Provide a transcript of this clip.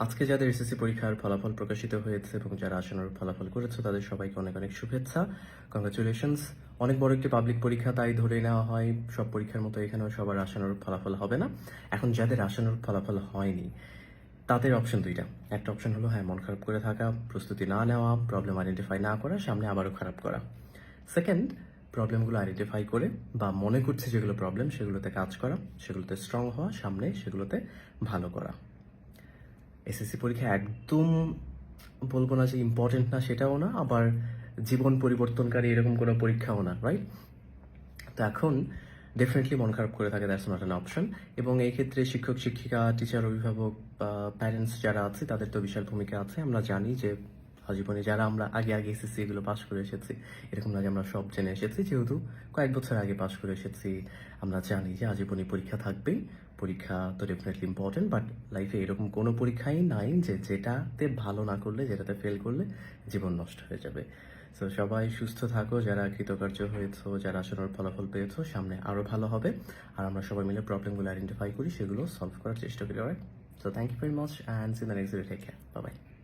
আজকে যাদের এসএসসি পরীক্ষার ফলাফল প্রকাশিত হয়েছে এবং যারা আশানুরূপ ফলাফল করেছে তাদের সবাইকে অনেক অনেক শুভেচ্ছা। কংগ্রাচুলেশনস। অনেক বড় একটি পাবলিক পরীক্ষা, তাই ধরে নেওয়া হয় সব পরীক্ষার মতো এখানেও সবার আশানুরূপ ফলাফল হবে না। এখন যাদের আশানুরূপ ফলাফল হয়নি তাদের অপশন দুইটা। একটা অপশন হলো হ্যাঁ, মন খারাপ করে থাকা, প্রস্তুতি না নেওয়া, প্রবলেম আইডেন্টিফাই না করা, সামনে আবারও খারাপ করা। সেকেন্ড, প্রবলেমগুলো আইডেন্টিফাই করে বা মনে করছে যেগুলো প্রবলেম সেগুলোতে কাজ করা, সেগুলোতে স্ট্রং হওয়া, সামনে সেগুলোতে ভালো করা। এসএসসি পরীক্ষা একদম বলবো না যে ইম্পর্টেন্ট না সেটাও না, আবার জীবন পরিবর্তনকারী এরকম কোনো পরীক্ষাও না, রাইট? তো এখন ডেফিনেটলি মন খারাপ করে থাকে, দ্যাটস নট অ্যান অপশন। এবং এই ক্ষেত্রে শিক্ষক শিক্ষিকা, টিচার, অভিভাবক বা প্যারেন্টস যারা আছে তাদের তো বিশাল ভূমিকা আছে। আমরা জানি যে জীবনে যারা আমরা আগে আগে এসএসসি এগুলো পাস করে এসেছি, এরকম না যে আমরা সব জেনে এসেছি, যেহেতু কয়েক বছর আগে পাস করে এসেছি, আমরা জানি যে আজীবনই পরীক্ষা থাকবেই। পরীক্ষা তো ডেফিনেটলি ইম্পর্টেন্ট, বাট লাইফে এরকম কোনো পরীক্ষাই নাই যে যেটাতে ভালো না করলে, যেটাতে ফেল করলে জীবন নষ্ট হয়ে যাবে। তো সবাই সুস্থ থাকো, যারা কৃতকার্য হয়েছো, যারা আশানুরূপ ফলাফল পেয়েছো, সামনে আরও ভালো হবে। আর আমরা সবাই মিলে প্রবলেমগুলো আইডেন্টিফাই করি, সেগুলো সলভ করার চেষ্টা করি। Alright, so thank you very much and see the next day. Take care, bye by.